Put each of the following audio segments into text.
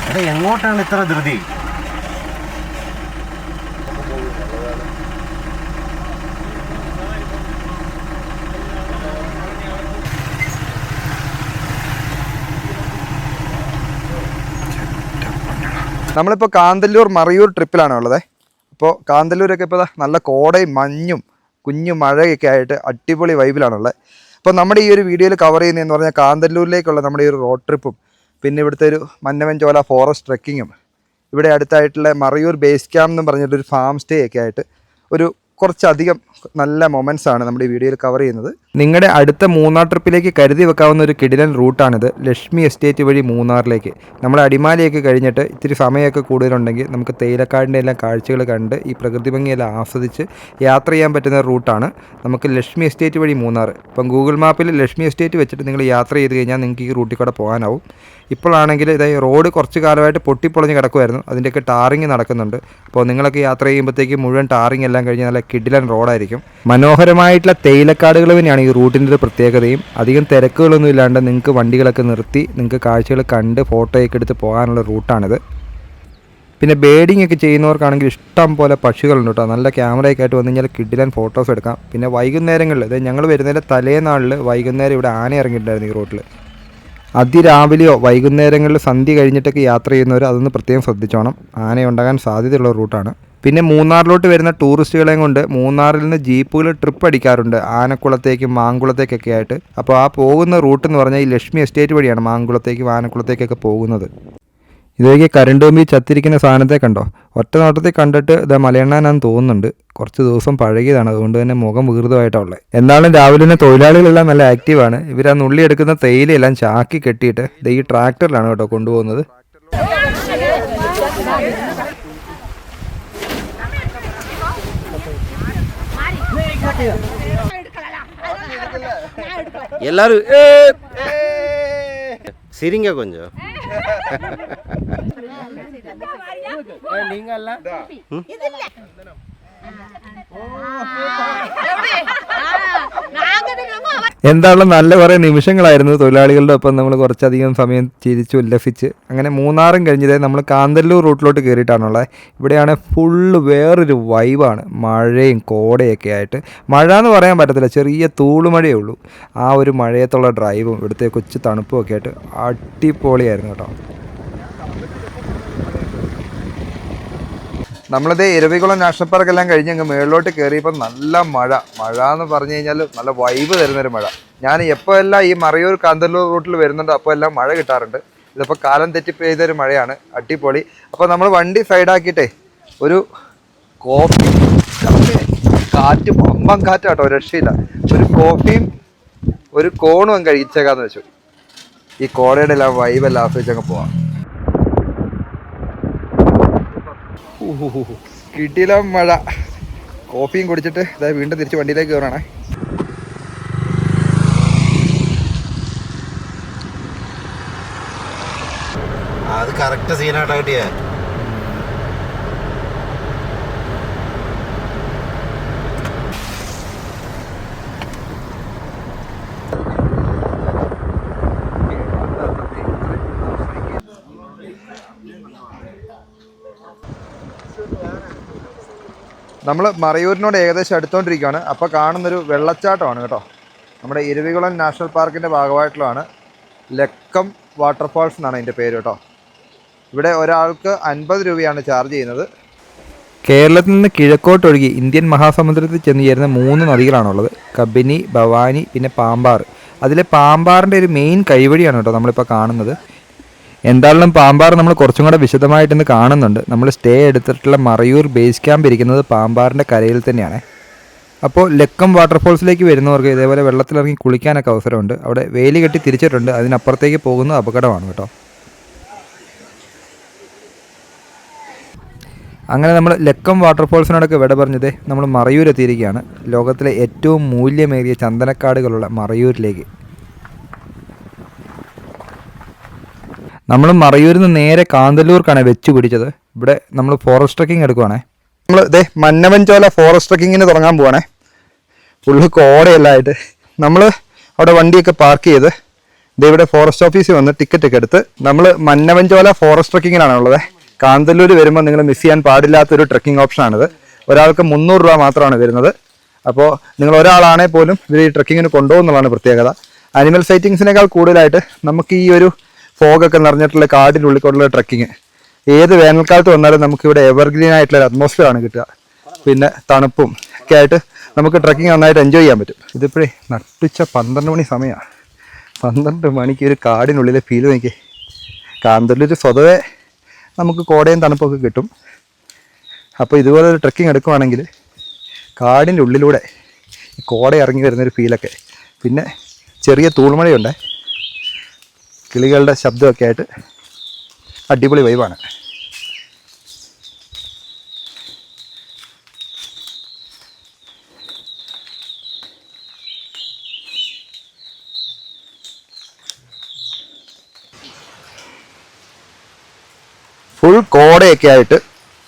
അത് എങ്ങോട്ടാണ് ഇത്ര ധൃതി? നമ്മളിപ്പോൾ കാന്തല്ലൂർ മറയൂർ ട്രിപ്പിലാണ് ഉള്ളത്. അപ്പോൾ കാന്തല്ലൂരൊക്കെ ഇപ്പോൾ നല്ല കോടയും മഞ്ഞും കുഞ്ഞു മഴയൊക്കെ ആയിട്ട് അടിപൊളി വൈബിലാണുള്ളത്. അപ്പോൾ നമ്മുടെ ഈ ഒരു വീഡിയോയിൽ കവർ ചെയ്യുന്നതെന്ന് പറഞ്ഞാൽ കാന്തല്ലൂരിലേക്കുള്ള നമ്മുടെ ഈ ഒരു റോഡ് ട്രിപ്പും പിന്നെ ഇവിടുത്തെ ഒരു മന്നവൻചോല ഫോറസ്റ്റ് ട്രെക്കിങ്ങും ഇവിടെ അടുത്തായിട്ടുള്ള മറയൂർ ബേസ് ക്യാമ്പ് എന്ന് പറഞ്ഞിട്ടൊരു ഫാം സ്റ്റേ ഒക്കെ ആയിട്ട് ഒരു കുറച്ചധികം നല്ല മൊമെൻറ്റ്സ് ആണ് നമ്മുടെ ഈ വീഡിയോയിൽ കവർ ചെയ്യുന്നത്. നിങ്ങളുടെ അടുത്ത മൂന്നാർ ട്രിപ്പിലേക്ക് കരുതി വെക്കാവുന്ന ഒരു കിടിലൻ റൂട്ടാണിത്. ലക്ഷ്മി എസ്റ്റേറ്റ് വഴി മൂന്നാറിലേക്ക്. നമ്മുടെ അടിമാലിയൊക്കെ കഴിഞ്ഞിട്ട് ഇത്തിരി സമയമൊക്കെ കൂടുതലുണ്ടെങ്കിൽ നമുക്ക് തേയിലക്കാടിൻ്റെ എല്ലാം കാഴ്ചകൾ കണ്ട് ഈ പ്രകൃതി ഭംഗിയെല്ലാം ആസ്വദിച്ച് യാത്ര ചെയ്യാൻ പറ്റുന്ന റൂട്ടാണ് നമുക്ക് ലക്ഷ്മി എസ്റ്റേറ്റ് വഴി മൂന്നാർ. ഇപ്പം ഗൂഗിൾ മാപ്പിൽ ലക്ഷ്മി എസ്റ്റേറ്റ് വെച്ചിട്ട് നിങ്ങൾ യാത്ര ചെയ്ത് കഴിഞ്ഞാൽ നിങ്ങൾക്ക് ഈ റൂട്ടിൽ കൂടെ പോകാനാവും. ഇപ്പോഴാണെങ്കിൽ ഇതായി റോഡ് കുറച്ച് കാലമായിട്ട് പൊട്ടിപ്പൊളഞ്ഞ് കിടക്കുമായിരുന്നു. അതിൻ്റെയൊക്കെ ടാറിങ് നടക്കുന്നുണ്ട്. അപ്പോൾ നിങ്ങളൊക്കെ യാത്ര ചെയ്യുമ്പോഴത്തേക്ക് മുഴുവൻ ടാറിങ് എല്ലാം കഴിഞ്ഞ് നല്ല കിടിലൻ റോഡായിരിക്കും. മനോഹരമായിട്ടുള്ള തേയിലക്കാടുകൾ തന്നെയാണ് ഈ റൂട്ടിൻ്റെ ഒരു പ്രത്യേകതയും. അധികം തിരക്കുകളൊന്നും ഇല്ലാണ്ട് നിങ്ങൾക്ക് വണ്ടികളൊക്കെ നിർത്തി നിങ്ങൾക്ക് കാഴ്ചകൾ കണ്ട് ഫോട്ടോയൊക്കെ എടുത്ത് പോകാനുള്ള റൂട്ടാണിത്. പിന്നെ ബേഡിങ് ഒക്കെ ചെയ്യുന്നവർക്കാണെങ്കിൽ ഇഷ്ടം പോലെ പക്ഷികളുണ്ട് കേട്ടോ. നല്ല ക്യാമറയൊക്കെ ആയിട്ട് വന്നു കഴിഞ്ഞാൽ കിടിലൻ ഫോട്ടോസ് എടുക്കാം. പിന്നെ വൈകുന്നേരങ്ങളിൽ അതായത് ഞങ്ങൾ വരുന്നതിൻ്റെ തലേനാളിൽ വൈകുന്നേരം ഇവിടെ ആന ഇറങ്ങിയിട്ടുണ്ടായിരുന്നു ഈ റൂട്ടിൽ. അതിരാവിലെയോ വൈകുന്നേരങ്ങളിൽ സന്ധ്യ കഴിഞ്ഞിട്ടൊക്കെ യാത്ര ചെയ്യുന്നവർ അതൊന്ന് പ്രത്യേകം ശ്രദ്ധിച്ചോണം. ആനയുണ്ടാകാൻ സാധ്യതയുള്ള റൂട്ടാണ്. പിന്നെ മൂന്നാറിലോട്ട് വരുന്ന ടൂറിസ്റ്റുകളെയും കൊണ്ട് മൂന്നാറിൽ നിന്ന് ജീപ്പുകൾ ട്രിപ്പ് അടിക്കാറുണ്ട് ആനക്കുളത്തേക്കും മാങ്കുളത്തേക്കൊക്കെ ആയിട്ട്. അപ്പോൾ ആ പോകുന്ന റൂട്ട് എന്ന് പറഞ്ഞാൽ ഈ ലക്ഷ്മി എസ്റ്റേറ്റ് വഴിയാണ് മാങ്കുളത്തേക്കും ആനക്കുളത്തേക്കൊക്കെ പോകുന്നത്. ഇതൊക്കെ കരണ്ട് കമ്പി ചത്തിരിക്കുന്ന സാധനത്തെ കണ്ടോ? ഒറ്റ നോട്ടത്തിൽ കണ്ടിട്ട് ഇതാ മലയണ്ണാനാന്ന് തോന്നുന്നുണ്ട്. കുറച്ച് ദിവസം പഴകിയതാണ്, അതുകൊണ്ട് തന്നെ മുഖം വികൃതമായിട്ടുള്ളത്. എന്നാലും രാവിലെ തന്നെ തൊഴിലാളികളെല്ലാം നല്ല ആക്റ്റീവാണ്. ഇവർ ആ നുള്ളി എടുക്കുന്ന തേയിലയെല്ലാം ചാക്കി കെട്ടിയിട്ട് ഈ ട്രാക്ടറിലാണ് കേട്ടോ കൊണ്ടുപോകുന്നത്. எல்லாரும் சிரிங்க கொஞ்சம். நீங்க எல்லாம் എന്തായാലും നല്ല കുറേ നിമിഷങ്ങളായിരുന്നു തൊഴിലാളികളുടെ ഒപ്പം നമ്മൾ കുറച്ചധികം സമയം ചിരിച്ചു ഉല്ലസിച്ച്. അങ്ങനെ മൂന്നാറും കഴിഞ്ഞതേ നമ്മൾ കാന്തല്ലൂർ റൂട്ടിലോട്ട് കയറിയിട്ടാണുള്ളത്. ഇവിടെയാണ് ഫുള്ള് വേറൊരു വൈബാണ്. മഴയും കോടയൊക്കെ ആയിട്ട്. മഴ എന്ന് പറയാൻ പറ്റത്തില്ല, ചെറിയ തൂളുമഴയേ ഉള്ളൂ. ആ ഒരു മഴയത്തുള്ള ഡ്രൈവും ഇവിടുത്തെ കൊച്ചു തണുപ്പും ഒക്കെ ആയിട്ട് അടിപൊളിയായിരുന്നു കേട്ടോ. നമ്മളിത് ഇരവികുളം നാഷണൽ പാർക്കെല്ലാം കഴിഞ്ഞ് അങ്ങ് മേളിലോട്ട് കയറിയപ്പോൾ നല്ല മഴ എന്ന് പറഞ്ഞു കഴിഞ്ഞാൽ നല്ല വൈബ് തരുന്നൊരു മഴ. ഞാൻ എപ്പോൾ എല്ലാം ഈ മറയൂർ കാന്തല്ലൂർ റൂട്ടിൽ വരുന്നുണ്ട് അപ്പോൾ എല്ലാം മഴ കിട്ടാറുണ്ട്. ഇതിപ്പോൾ കാലം തെറ്റി പെയ്തൊരു മഴയാണ്, അടിപൊളി. അപ്പോൾ നമ്മൾ വണ്ടി സൈഡാക്കിയിട്ടേ ഒരു കോഫി, കാറ്റ് പമ്പം കാറ്റാട്ടോ, രക്ഷയില്ല. ഒരു കോഫിയും ഒരു കോണും അങ്ങ് കഴിച്ചേക്കാന്ന് വെച്ചു. ഈ കോടയുടെ എല്ലാം വൈബെല്ലാം ആസ്വദിച്ചങ്ങ് പോവാം. കിട്ടിയില്ല മഴ. കോഫിയും കുടിച്ചിട്ട് അതായത് വീണ്ടും തിരിച്ച് വണ്ടിയിലേക്ക് കയറണേ. അത് കറക്റ്റ് സീനായിട്ടാ കിട്ടിയേ. നമ്മൾ മറയൂരിനോട് ഏകദേശം അടുത്തോണ്ടിരിക്കുകയാണ്. അപ്പോൾ കാണുന്നൊരു വെള്ളച്ചാട്ടമാണ് കേട്ടോ. നമ്മുടെ ഇരവികുളം നാഷണൽ പാർക്കിൻ്റെ ഭാഗമായിട്ടുള്ളതാണ്. ലക്കം വാട്ടർഫാൾസ് എന്നാണ് അതിൻ്റെ പേര് കേട്ടോ. ഇവിടെ ഒരാൾക്ക് 50 രൂപയാണ് ചാർജ് ചെയ്യുന്നത്. കേരളത്തിൽ നിന്ന് കിഴക്കോട്ടൊഴുകി ഇന്ത്യൻ മഹാസമുദ്രത്തിൽ ചെന്ന് ചേരുന്ന 3 നദികളാണുള്ളത്. കബിനി, ഭവാനി, പിന്നെ പാമ്പാർ. അതിലെ പാമ്പാറിൻ്റെ ഒരു മെയിൻ കൈവഴിയാണ് കേട്ടോ നമ്മളിപ്പോൾ കാണുന്നത്. എന്തായാലും പാമ്പാർ നമ്മൾ കുറച്ചും കൂടെ വിശദമായിട്ടൊന്ന് കാണുന്നുണ്ട്. നമ്മൾ സ്റ്റേ എടുത്തിട്ടുള്ള മറയൂർ ബേസ് ക്യാമ്പ് ഇരിക്കുന്നത് പാമ്പാറിൻ്റെ കരയിൽ തന്നെയാണ്. അപ്പോൾ ലക്കം വാട്ടർഫോൾസിലേക്ക് വരുന്നവർക്ക് ഇതേപോലെ വെള്ളത്തിലിറങ്ങി കുളിക്കാനൊക്കെ അവസരമുണ്ട്. അവിടെ വേലി കെട്ടി തിരിച്ചിട്ടുണ്ട്. അതിനപ്പുറത്തേക്ക് പോകുന്നത് അപകടമാണ് കേട്ടോ. അങ്ങനെ നമ്മൾ ലക്കം വാട്ടർഫോൾസിനോടൊക്കെ വിട പറഞ്ഞത് നമ്മൾ മറയൂർ എത്തിയിരിക്കുകയാണ്. ലോകത്തിലെ ഏറ്റവും മൂല്യമേറിയ ചന്ദനക്കാടുകളുള്ള മറയൂരിലേക്ക്. നമ്മൾ മറയൂരിൽ നിന്ന് നേരെ കാന്തല്ലൂർക്കാണ് വെച്ച് പിടിച്ചത്. ഇവിടെ നമ്മൾ ഫോറസ്റ്റ് ട്രക്കിംഗ് എടുക്കുവാണേ. നമ്മൾ മന്നവൻചോല ഫോറസ്റ്റ് ട്രക്കിങ്ങിന് തുടങ്ങാൻ പോവാണേ. ഫുള്ള് കോടയെല്ലാം ആയിട്ട് നമ്മൾ അവിടെ വണ്ടിയൊക്കെ പാർക്ക് ചെയ്ത് ഇവിടെ ഫോറസ്റ്റ് ഓഫീസിൽ വന്ന് ടിക്കറ്റ് ഒക്കെ എടുത്ത് നമ്മൾ മന്നവഞ്ചോല ഫോറസ്റ്റ് ട്രക്കിങ്ങിനാണ് ഉള്ളത്. കാന്തല്ലൂർ വരുമ്പോൾ നിങ്ങൾ മിസ് ചെയ്യാൻ പാടില്ലാത്തൊരു ട്രക്കിംഗ് ഓപ്ഷനാണിത്. ഒരാൾക്ക് 300 രൂപ മാത്രമാണ് വരുന്നത്. അപ്പോൾ നിങ്ങൾ ഒരാളാണെങ്കിൽ പോലും ഇവർ ഈ ട്രക്കിങ്ങിന് കൊണ്ടുപോകുന്നതാണ് പ്രത്യേകത. അനിമൽ സൈറ്റിങ്സിനേക്കാൾ കൂടുതലായിട്ട് നമുക്ക് ഈ ഒരു ഫോഗൊക്കെ നിറഞ്ഞിട്ടുള്ള കാടിനുള്ളിൽ കൊണ്ടുള്ള ട്രക്കിങ് ഏത് വേനൽക്കാലത്ത് വന്നാലും നമുക്കിവിടെ എവർഗ്രീൻ ആയിട്ടുള്ള അറ്റ്മോസ്ഫിയർ ആണ് കിട്ടുക. പിന്നെ തണുപ്പും ഒക്കെ ആയിട്ട് നമുക്ക് ട്രക്കിംഗ് നന്നായിട്ട് എൻജോയ് ചെയ്യാൻ പറ്റും. ഇതിപ്പോഴേ നട്ടുച്ച 12 മണി സമയമാണ്. 12 മണിക്ക് ഒരു കാടിനുള്ളിലെ ഫീൽ നോക്കി. കാന്തല്ലൂർ സ്വതവേ നമുക്ക് കോടയും തണുപ്പൊക്കെ കിട്ടും. അപ്പോൾ ഇതുപോലെ ഒരു ട്രക്കിംഗ് എടുക്കുവാണെങ്കിൽ കാടിൻ്റെ ഉള്ളിലൂടെ ഈ കോട ഇറങ്ങി വരുന്നൊരു ഫീലൊക്കെ, പിന്നെ ചെറിയ തൂൾമഴയുണ്ട്, കിളികളുടെ ശബ്ദമൊക്കെ ആയിട്ട് അടിപൊളി വൈബാണ്. ഫുൾ കോടയൊക്കെ ആയിട്ട്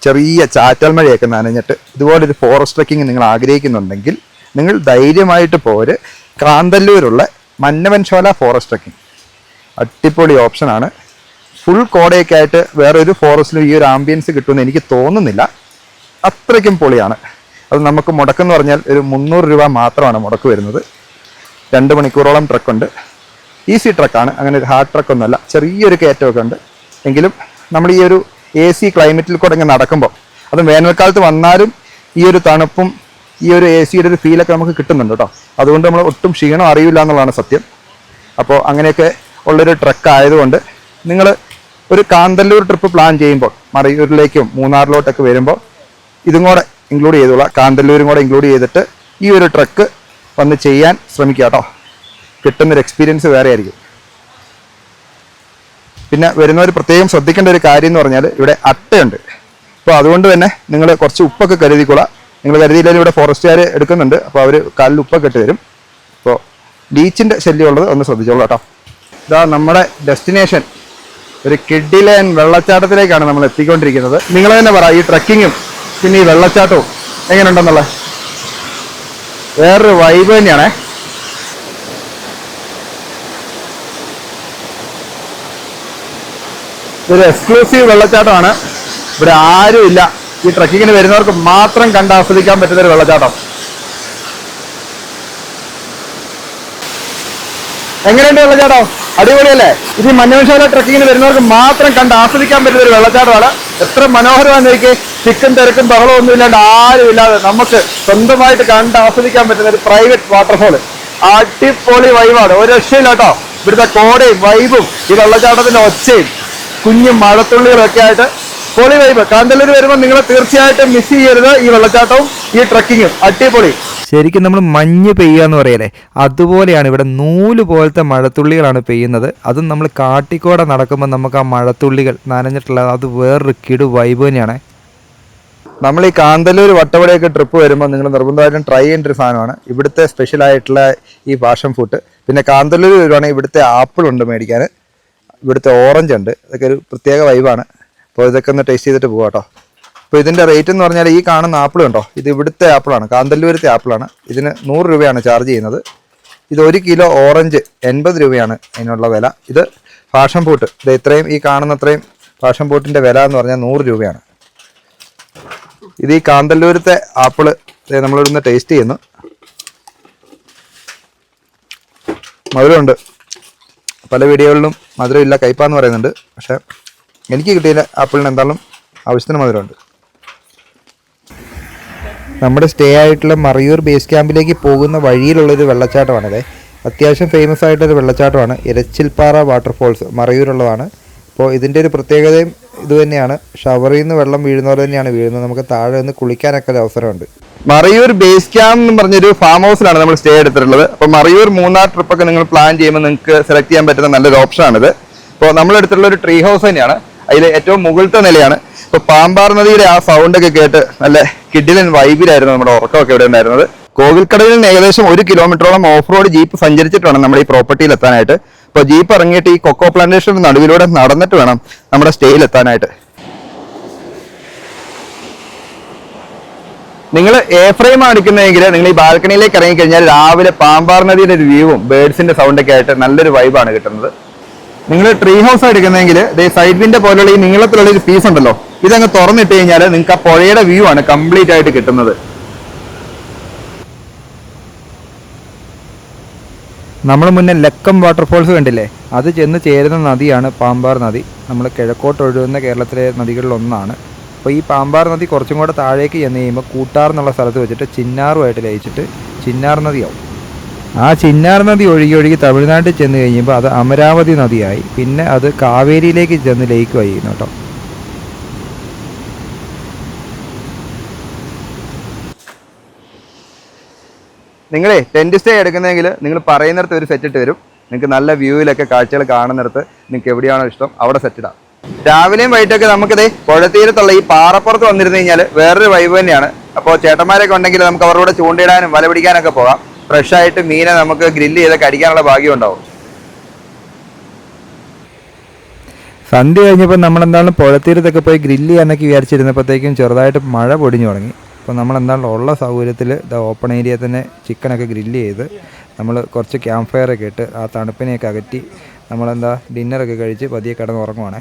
ചെറിയ ചാറ്റൽ മഴയൊക്കെ നനഞ്ഞിട്ട് ഇതുപോലൊരു ഫോറസ്റ്റ് ട്രക്കിംഗ് നിങ്ങൾ ആഗ്രഹിക്കുന്നുണ്ടെങ്കിൽ നിങ്ങൾ ധൈര്യമായിട്ട് പോര്. കാന്തല്ലൂരുള്ള മന്നവൻശോല ഫോറസ്റ്റ് ട്രക്കിംഗ് അടിപൊളി ഓപ്ഷനാണ്. ഫുൾ കോടയൊക്കെ ആയിട്ട് വേറെ ഒരു ഫോറസ്റ്റിലും ഈ ഒരു ആംബിയൻസ് കിട്ടുമെന്ന് എനിക്ക് തോന്നുന്നില്ല. അത്രയ്ക്കും പൊളിയാണ്. അത് നമുക്ക് മുടക്കെന്ന് പറഞ്ഞാൽ ഒരു 300 രൂപ മാത്രമാണ് മുടക്ക് വരുന്നത്. 2 മണിക്കൂറോളം ട്രക്കുണ്ട്. ഈസി ട്രക്കാണ്, അങ്ങനെ ഒരു ഹാർഡ് ട്രക്കൊന്നുമല്ല. ചെറിയൊരു കയറ്റമൊക്കെ ഉണ്ട്. എങ്കിലും നമ്മൾ ഈ ഒരു AC ക്ലൈമറ്റിൽ കൂടെ ഇങ്ങനെ നടക്കുമ്പോൾ, അതും വേനൽക്കാലത്ത് വന്നാലും ഈ ഒരു തണുപ്പും ഈ ഒരു ACയുടെ ഒരു ഫീലൊക്കെ നമുക്ക് കിട്ടുന്നുണ്ട് കേട്ടോ. അതുകൊണ്ട് നമ്മൾ ഒട്ടും ക്ഷീണം അറിയില്ല എന്നുള്ളതാണ് സത്യം. അപ്പോൾ അങ്ങനെയൊക്കെ ഉള്ളൊരു ട്രക്ക് ആയതുകൊണ്ട് നിങ്ങൾ ഒരു കാന്തല്ലൂർ ട്രിപ്പ് പ്ലാൻ ചെയ്യുമ്പോൾ മറയൂരിലേക്കും മൂന്നാറിലോട്ടൊക്കെ വരുമ്പോൾ ഇതും കൂടെ ഇൻക്ലൂഡ് ചെയ്തോളാം. കാന്തല്ലൂരും കൂടെ ഇൻക്ലൂഡ് ചെയ്തിട്ട് ഈ ഒരു ട്രക്ക് വന്ന് ചെയ്യാൻ ശ്രമിക്കുക കേട്ടോ. കിട്ടുന്നൊരു എക്സ്പീരിയൻസ് വേറെ ആയിരിക്കും. പിന്നെ വരുന്നവർ പ്രത്യേകം ശ്രദ്ധിക്കേണ്ട ഒരു കാര്യം എന്ന് പറഞ്ഞാൽ ഇവിടെ അട്ടയുണ്ട്. അപ്പോൾ അതുകൊണ്ട് തന്നെ നിങ്ങൾ കുറച്ച് ഉപ്പൊക്കെ കരുതിക്കൊള്ളാം. നിങ്ങൾ കരുതിയില്ലെങ്കിൽ ഇവിടെ ഫോറസ്റ്റുകാർ എടുക്കുന്നുണ്ട്. അപ്പോൾ അവർ കാലിൽ ഉപ്പൊക്കെ ഇട്ട് തരും. അപ്പോൾ ബീച്ചിൻ്റെ ശല്യമുള്ളത് ഒന്ന് ശ്രദ്ധിച്ചോളൂ കേട്ടോ. ഇതാ നമ്മുടെ ഡെസ്റ്റിനേഷൻ. ഒരു കിഡിലൻ വെള്ളച്ചാട്ടത്തിലേക്കാണ് നമ്മൾ എത്തിക്കൊണ്ടിരിക്കുന്നത്. നിങ്ങൾ തന്നെ പറ, ഈ ട്രക്കിങ്ങും പിന്നെ ഈ വെള്ളച്ചാട്ടവും എങ്ങനെയുണ്ടെന്നുള്ള വേറൊരു വൈബ് തന്നെയാണേ. ഇതൊരു എക്സ്ക്ലൂസീവ് വെള്ളച്ചാട്ടമാണ്. ഇവിടെ ആരും ഇല്ല. ഈ ട്രക്കിങ്ങിന് വരുന്നവർക്ക് മാത്രം കണ്ട് ആസ്വദിക്കാൻ പറ്റുന്നൊരു വെള്ളച്ചാട്ടം. എങ്ങനെയുണ്ട് വെള്ളച്ചാട്ടം? അടിപൊളിയല്ലേ? ഇത് ഈ മന്നവൻശോല ട്രക്കിങ്ങിന് വരുന്നവർക്ക് മാത്രം കണ്ട് ആസ്വദിക്കാൻ പറ്റുന്ന ഒരു വെള്ളച്ചാട്ടമാണ്. എത്ര മനോഹരമാണെന്ന് എനിക്ക്. തിക്കും തിരക്കും ബഹളവും ഒന്നും ഇല്ലാണ്ട് ആരും ഇല്ലാതെ നമുക്ക് സ്വന്തമായിട്ട് കണ്ട് ആസ്വദിക്കാൻ പറ്റുന്ന ഒരു പ്രൈവറ്റ് വാട്ടർഫോള്. അടിപൊളി വൈബാണ്, ഒരു രക്ഷയില്ല കേട്ടോ. ഇവിടുത്തെ കോടയും വൈബും ഈ വെള്ളച്ചാട്ടത്തിന്റെ ഒച്ചയും കുഞ്ഞും മഴത്തുള്ളികളൊക്കെ ആയിട്ട് പൊളി വൈബ്. കാന്തല്ലൂർ വരുമ്പോൾ നിങ്ങൾ തീർച്ചയായിട്ടും മിസ് ചെയ്യരുത് ഈ വെള്ളച്ചാട്ടവും ഈ ട്രക്കിങ്ങും. അടിപൊളി. ശരിക്കും നമ്മൾ മഞ്ഞ് പെയ്യുക എന്ന് പറയല്ലേ, അതുപോലെയാണ് ഇവിടെ നൂല് പോലത്തെ മഴത്തുള്ളികളാണ് പെയ്യുന്നത്. അതും നമ്മൾ കാട്ടിക്കോടെ നടക്കുമ്പോൾ നമുക്ക് ആ മഴത്തുള്ളികൾ നനഞ്ഞിട്ടുള്ളത് അത് വേറൊരു കിടു വൈബ് തന്നെയാണ്. നമ്മൾ ഈ കാന്തല്ലൂർ വട്ടവടയൊക്കെ ട്രിപ്പ് വരുമ്പോൾ നിങ്ങൾ നിർബന്ധമായിട്ടും ട്രൈ ചെയ്യേണ്ട ഒരു സാധനമാണ് ഇവിടുത്തെ സ്പെഷ്യൽ ആയിട്ടുള്ള ഈ പാഷൻ ഫ്രൂട്ട്. പിന്നെ കാന്തല്ലൂർ വരുവാണെങ്കിൽ ഇവിടുത്തെ ആപ്പിൾ ഉണ്ട് മേടിക്കാൻ, ഇവിടുത്തെ ഓറഞ്ച് ഉണ്ട്. ഇതൊക്കെ ഒരു പ്രത്യേക വൈബാണ്. അപ്പോൾ ഇതൊക്കെ ഒന്ന് ടേസ്റ്റ് ചെയ്തിട്ട് പോകാം കേട്ടോ. അപ്പോൾ ഇതിൻ്റെ റേറ്റ് എന്ന് പറഞ്ഞാൽ ഈ കാണുന്ന ആപ്പിൾ ഉണ്ടോ, ഇത് ഇവിടുത്തെ ആപ്പിളാണ്, കാന്തല്ലൂരത്തെ ആപ്പിളാണ്. ഇതിന് 100 രൂപയാണ് ചാർജ് ചെയ്യുന്നത്. ഇത് 1 കിലോ ഓറഞ്ച് 80 രൂപയാണ് അതിനുള്ള വില. ഇത് പാഷൻ ഫ്രൂട്ട്, ഇത് ഇത്രയും ഈ കാണുന്ന അത്രയും പാഷൻ ഫ്രൂട്ടിൻ്റെ വില എന്ന് പറഞ്ഞാൽ 100 രൂപയാണ്. ഇത് ഈ കാന്തല്ലൂരത്തെ ആപ്പിള് നമ്മളിവിടുന്ന് ടേസ്റ്റ് ചെയ്യുന്നു. മധുരമുണ്ട്. പല വീഡിയോകളിലും മധുരമില്ല കയ്പാന്ന് പറയുന്നുണ്ട്. പക്ഷേ എനിക്ക് കിട്ടിയില്ല ആപ്പിളിന് എന്തായാലും ആവശ്യത്തിന് മധുരമുണ്ട്. നമ്മുടെ സ്റ്റേ ആയിട്ടുള്ള മറയൂർ ബേസ് ക്യാമ്പിലേക്ക് പോകുന്ന വഴിയിലുള്ളൊരു വെള്ളച്ചാട്ടമാണിത്. അത്യാവശ്യം ഫേമസ് ആയിട്ടൊരു വെള്ളച്ചാട്ടമാണ്. ഇരച്ചിൽപ്പാറ വാട്ടർഫോൾസ് മറയൂരുള്ളതാണ്. അപ്പോൾ ഇതിൻ്റെ ഒരു പ്രത്യേകതയും ഇത് തന്നെയാണ്, ഷവറിൽ നിന്ന് വെള്ളം വീഴുന്ന പോലെ തന്നെയാണ് വീഴുന്നത്. നമുക്ക് താഴെ നിന്ന് കുളിക്കാനൊക്കെ ഒരു അവസരമുണ്ട്. മറയൂർ ബേസ് ക്യാമ്പ് എന്ന് പറഞ്ഞൊരു ഫാം ഹൗസിലാണ് നമ്മൾ സ്റ്റേ എടുത്തിട്ടുള്ളത്. അപ്പോൾ മറയൂർ മൂന്നാർ ട്രിപ്പൊക്കെ നിങ്ങൾ പ്ലാൻ ചെയ്യുമ്പോൾ നിങ്ങൾക്ക് സെലക്ട് ചെയ്യാൻ പറ്റുന്ന നല്ലൊരു ഓപ്ഷനാണിത്. ഇപ്പോൾ നമ്മളെടുത്തിട്ടുള്ള ഒരു ട്രീ ഹൗസ് തന്നെയാണ്. അതിൽ ഏറ്റവും മുകളിലത്തെ നിലയാണ്. ഇപ്പോൾ പാമ്പാർ നദിയുടെ ആ സൗണ്ടൊക്കെ കേട്ട് നല്ല കിഡിലൻ വൈബിലായിരുന്നു നമ്മുടെ ഉറക്കമൊക്കെ ഇവിടെ ഉണ്ടായിരുന്നത്. കോവിൽക്കടവിൽ നിന്ന് ഏകദേശം 1 കിലോമീറ്ററോളം ഓഫ് റോഡ് ജീപ്പ് സഞ്ചരിച്ചിട്ട് വേണം നമ്മുടെ ഈ പ്രോപ്പർട്ടിയിൽ എത്താനായിട്ട്. അപ്പോൾ ജീപ്പ് ഇറങ്ങിയിട്ട് ഈ കൊക്കോ പ്ലാന്റേഷൻ്റെ നടുവിലൂടെ നടന്നിട്ട് വേണം നമ്മുടെ സ്റ്റേയിൽ എത്താനായിട്ട്. നിങ്ങൾ എ ഫ്രെയിം ആണ് എടുക്കുന്നതെങ്കിൽ നിങ്ങൾ ഈ ബാൽക്കണിയിലേക്ക് ഇറങ്ങിക്കഴിഞ്ഞാൽ രാവിലെ പാമ്പാർ നദിയുടെ ഒരു വ്യൂവും ബേഡ്സിന്റെ സൗണ്ടൊക്കെ ആയിട്ട് നല്ലൊരു വൈബാണ് കിട്ടുന്നത്. നിങ്ങൾ ട്രീ ഹൗസ് എടുക്കുന്നതെങ്കിൽ സൈഡ് വിൻഡോ പോലുള്ള ഈ നീളത്തിലുള്ള ഒരു പീസ് ഉണ്ടല്ലോ, ഇതങ്ങ് തുറന്നിട്ട് കഴിഞ്ഞാൽ നിങ്ങൾക്ക് ആ പുഴയുടെ വ്യൂ ആണ് കംപ്ലീറ്റ് ആയിട്ട് കിട്ടുന്നത്. നമ്മൾ മുന്നേ ലക്കം വാട്ടർഫോൾസ് കണ്ടില്ലേ, അത് ചെന്ന് ചേരുന്ന നദിയാണ് പാമ്പാർ നദി. നമ്മൾ കിഴക്കോട്ട് ഒഴുകുന്ന കേരളത്തിലെ നദികളിലൊന്നാണ്. അപ്പോൾ ഈ പാമ്പാർ നദി കുറച്ചും കൂടെ താഴേക്ക് ചെന്ന് കഴിയുമ്പോൾ കൂട്ടാർ എന്നുള്ള സ്ഥലത്ത് വെച്ചിട്ട് ചിന്നാറുമായിട്ട് ലയിച്ചിട്ട് ചിന്നാർ നദിയാവും. ആ ചിന്നാർ നദി ഒഴുകി തമിഴ്നാട്ടിൽ ചെന്ന് കഴിയുമ്പോൾ അത് അമരാവതി നദിയായി. പിന്നെ അത് കാവേരിയിലേക്ക് ചെന്ന് ലയിക്കുകയാണ് ചെയ്യുന്നു കേട്ടോ. നിങ്ങളെ ടെൻറ്റ് സ്റ്റേ എടുക്കുന്നതെങ്കിൽ നിങ്ങൾ പറയുന്നിടത്ത് ഒരു സെറ്റ് ഇട്ട് വരും. നിങ്ങൾക്ക് നല്ല വ്യൂവിലൊക്കെ കാഴ്ചകൾ കാണുന്നിടത്ത് നിങ്ങൾക്ക് എവിടെയാണോ ഇഷ്ടം അവിടെ സെറ്റ് ഇടാം. രാവിലെയും വൈകിട്ടൊക്കെ നമുക്കിത് പുഴത്തീരത്തുള്ള ഈ പാറപ്പുറത്ത് വന്നിരുന്നു കഴിഞ്ഞാൽ വേറൊരു വൈബ് തന്നെയാണ്. അപ്പോൾ ചേട്ടന്മാരൊക്കെ ഉണ്ടെങ്കിൽ നമുക്ക് അവരുടെ കൂടെ ചൂണ്ടിടാനും വല പിടിക്കാനൊക്കെ പോകാം. ഫ്രഷ് ആയിട്ട് മീനെ നമുക്ക് ഗ്രില്ല് ചെയ്തൊക്കെ അടിക്കാനുള്ള ഭാഗ്യം ഉണ്ടാവും. സന്ധ്യ കഴിഞ്ഞപ്പോൾ നമ്മളെന്തായാലും പുഴത്തീരത്തൊക്കെ പോയി ഗ്രില്ല് ചെയ്യാനൊക്കെ വിചാരിച്ചിരുന്നപ്പോഴത്തേക്കും ചെറുതായിട്ട് മഴ പൊടിഞ്ഞു തുടങ്ങി. അപ്പോൾ നമ്മളെന്തായാലും ഉള്ള സൗകര്യത്തിൽ ഓപ്പൺ ഏരിയ തന്നെ ചിക്കനൊക്കെ ഗ്രില്ല് ചെയ്ത് നമ്മൾ കുറച്ച് ക്യാമ്പ് ഫയറൊക്കെ ഇട്ട് ആ തണുപ്പിനെയൊക്കെ അകറ്റി ഡിന്നറൊക്കെ കഴിച്ച് പതിയെ കിടന്ന് ഉറങ്ങുവാണേ.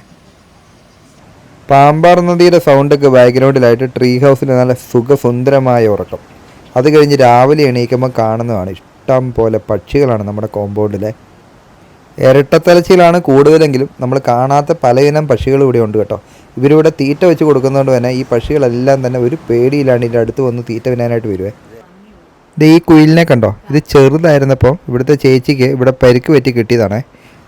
പാമ്പാർ നദിയുടെ സൗണ്ടൊക്കെ ബാക്ക്ഗ്രൗണ്ടിലായിട്ട് ട്രീ ഹൗസിൽ നല്ല സുഖസുന്ദരമായ ഉറക്കം. അത് കഴിഞ്ഞ് രാവിലെ എണീക്കുമ്പോൾ കാണുന്നതാണ് ഇഷ്ടം പോലെ പക്ഷികളാണ് നമ്മുടെ കോമ്പൗണ്ടിലെ. ഇരട്ടത്തലച്ചിലാണ് കൂടുതലെങ്കിലും നമ്മൾ കാണാത്ത പലയിനം പക്ഷികളും ഇവിടെ ഉണ്ട് കേട്ടോ. ഇവരിവിടെ തീറ്റ വെച്ച് കൊടുക്കുന്നതുകൊണ്ട് തന്നെ ഈ പക്ഷികളെല്ലാം തന്നെ ഒരു പേടിയിലാണ് ഇതിൻ്റെ അടുത്ത് വന്ന് തീറ്റ തിന്നാനായിട്ട് വരുവേ. ഇത് ഈ കുയിലിനെ കണ്ടോ, ഇത് ചെറുതായിരുന്നപ്പോൾ ഇവിടുത്തെ ചേച്ചിക്ക് ഇവിടെ പരിക്ക് പറ്റി കിട്ടിയതാണേ.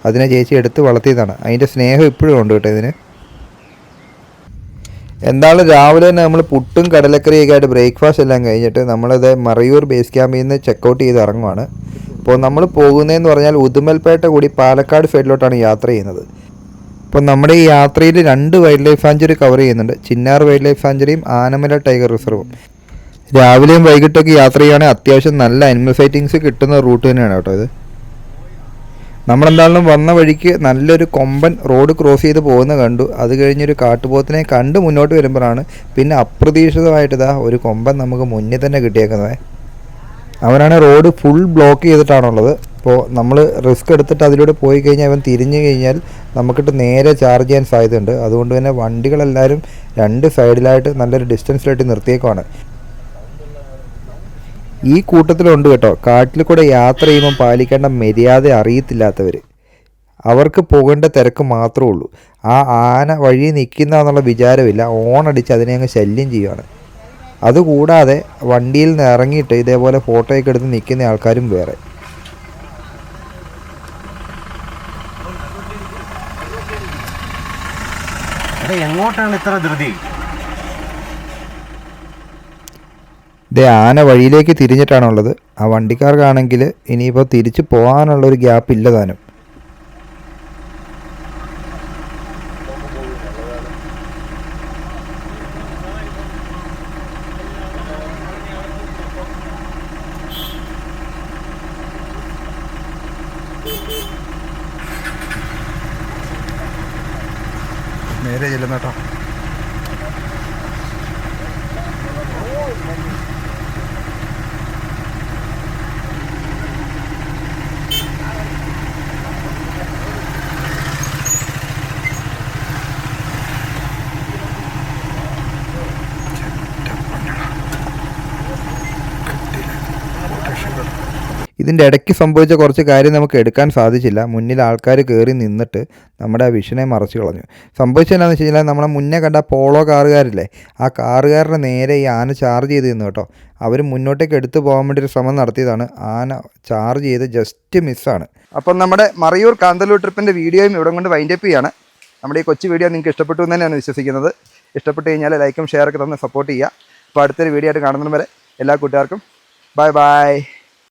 അതിനെ ചേച്ചി എടുത്ത് വളർത്തിയതാണ്. അതിൻ്റെ സ്നേഹം ഇപ്പോഴും ഉണ്ട് കേട്ടോ ഇതിന്. എന്തായാലും രാവിലെ തന്നെ നമ്മൾ പുട്ടും കടലക്കറിയൊക്കെ ആയിട്ട് ബ്രേക്ക്ഫാസ്റ്റ് എല്ലാം കഴിഞ്ഞിട്ട് നമ്മളത് മറയൂർ ബേസ് ക്യാമ്പിൽ നിന്ന് ചെക്കൗട്ട് ചെയ്ത് ഇറങ്ങുവാണ്. അപ്പോൾ നമ്മൾ പോകുന്നതെന്ന് പറഞ്ഞാൽ ഉദുമൽപേട്ട കൂടി പാലക്കാട് സൈഡിലോട്ടാണ് യാത്ര ചെയ്യുന്നത്. അപ്പോൾ നമ്മുടെ ഈ യാത്രയിൽ 2 വൈൽഡ് ലൈഫ് സാഞ്ചുറി കവർ ചെയ്യുന്നുണ്ട്. ചിന്നാർ വൈൽഡ് ലൈഫ് സാഞ്ചുറിയും ആനമല ടൈഗർ റിസർവും. രാവിലെയും വൈകിട്ടൊക്കെ യാത്ര ചെയ്യുകയാണെങ്കിൽ അത്യാവശ്യം നല്ല അനിമൽ സൈറ്റിങ്സ് കിട്ടുന്ന റൂട്ട് തന്നെയാണ് കേട്ടോ ഇത്. നമ്മളെന്തായാലും വന്ന വഴിക്ക് നല്ലൊരു കൊമ്പൻ റോഡ് ക്രോസ് ചെയ്ത് പോകുന്ന കണ്ടു. അത് കഴിഞ്ഞൊരു കാട്ടുപോത്തിനെ കണ്ട് മുന്നോട്ട് വരുമ്പോഴാണ് പിന്നെ അപ്രതീക്ഷിതമായിട്ട് ഒരു കൊമ്പൻ നമുക്ക് മുന്നിൽ തന്നെ കിട്ടിയേക്കുന്നത്. അവനാണ് റോഡ് ഫുൾ ബ്ലോക്ക് ചെയ്തിട്ടാണുള്ളത്. അപ്പോൾ നമ്മൾ റിസ്ക് എടുത്തിട്ട് അതിലൂടെ പോയി കഴിഞ്ഞാൽ അവൻ തിരിഞ്ഞു കഴിഞ്ഞാൽ നമുക്കിട്ട് നേരെ ചാർജ് ചെയ്യാൻ സാധ്യതയുണ്ട്. അതുകൊണ്ട് തന്നെ വണ്ടികളെല്ലാവരും 2 സൈഡിലായിട്ട് നല്ലൊരു ഡിസ്റ്റൻസിലായിട്ട് നിർത്തിയേക്കുവാണ്. ഈ കൂട്ടത്തിലുണ്ട് കേട്ടോ കാട്ടിൽ കൂടെ യാത്ര ചെയ്യുമ്പോൾ പാലിക്കേണ്ട മര്യാദ അറിയത്തില്ലാത്തവർ. അവർക്ക് പോകേണ്ട തിരക്ക് മാത്രമേ ഉള്ളൂ. ആ ആന വഴി നിൽക്കുന്ന എന്നുള്ള വിചാരമില്ല, ഓണടിച്ച് അതിനെ അങ്ങ് ശല്യം ചെയ്യുകയാണ്. അതുകൂടാതെ വണ്ടിയിൽ നിന്ന് ഇറങ്ങിയിട്ട് ഇതേപോലെ ഫോട്ടോയൊക്കെ എടുത്ത് നിൽക്കുന്ന ആൾക്കാരും വേറെ. എങ്ങോട്ടാണ് ഇത്ര ധൃതി? ആന വഴിയിലേക്ക് തിരിഞ്ഞിട്ടാണുള്ളത്. ആ വണ്ടിക്കാർക്കാണെങ്കിൽ ഇനിയിപ്പോൾ തിരിച്ചു പോകാനുള്ളൊരു ഗ്യാപ്പ് ഇല്ല താനും. നേരെ ചെല്ലുന്ന കേട്ടോ. ഇതിൻ്റെ ഇടയ്ക്ക് സംഭവിച്ച കുറച്ച് കാര്യം നമുക്ക് എടുക്കാൻ സാധിച്ചില്ല. മുന്നിൽ ആൾക്കാർ കയറി നിന്നിട്ട് നമ്മുടെ ആ വിഷനെ മറച്ചു കളഞ്ഞു. സംഭവിച്ചതെന്നാന്ന് വെച്ച് കഴിഞ്ഞാൽ നമ്മളെ മുന്നേ കണ്ട പോളോ കാറുകാരില്ലേ, ആ കാറുകാരുടെ നേരെ ഈ ആന ചാർജ് ചെയ്ത് നിന്നു കേട്ടോ. അവർ മുന്നോട്ടേക്ക് എടുത്തു പോകാൻ വേണ്ടി ഒരു ശ്രമം നടത്തിയതാണ്. ആന ചാർജ് ചെയ്ത് ജസ്റ്റ് മിസ്സാണ്. അപ്പം നമ്മുടെ മറയൂർ കാന്തല്ലൂർ ട്രിപ്പിൻ്റെ വീഡിയോയും ഇവിടെ കൊണ്ട് വൈൻഡപ്പ് ചെയ്യാണ്. നമ്മുടെ ഈ കൊച്ചു വീഡിയോ നിങ്ങൾക്ക് ഇഷ്ടപ്പെട്ടു എന്ന് തന്നെയാണ് വിശ്വസിക്കുന്നത്. ഇഷ്ടപ്പെട്ട് കഴിഞ്ഞാൽ ലൈക്കും ഷെയറൊക്കെ തന്ന് സപ്പോർട്ട് ചെയ്യുക. അപ്പോൾ അടുത്തൊരു വീഡിയോ ആയിട്ട് കാണുന്നതും വരെ എല്ലാ കൂട്ടുകാർക്കും ബൈ ബൈ.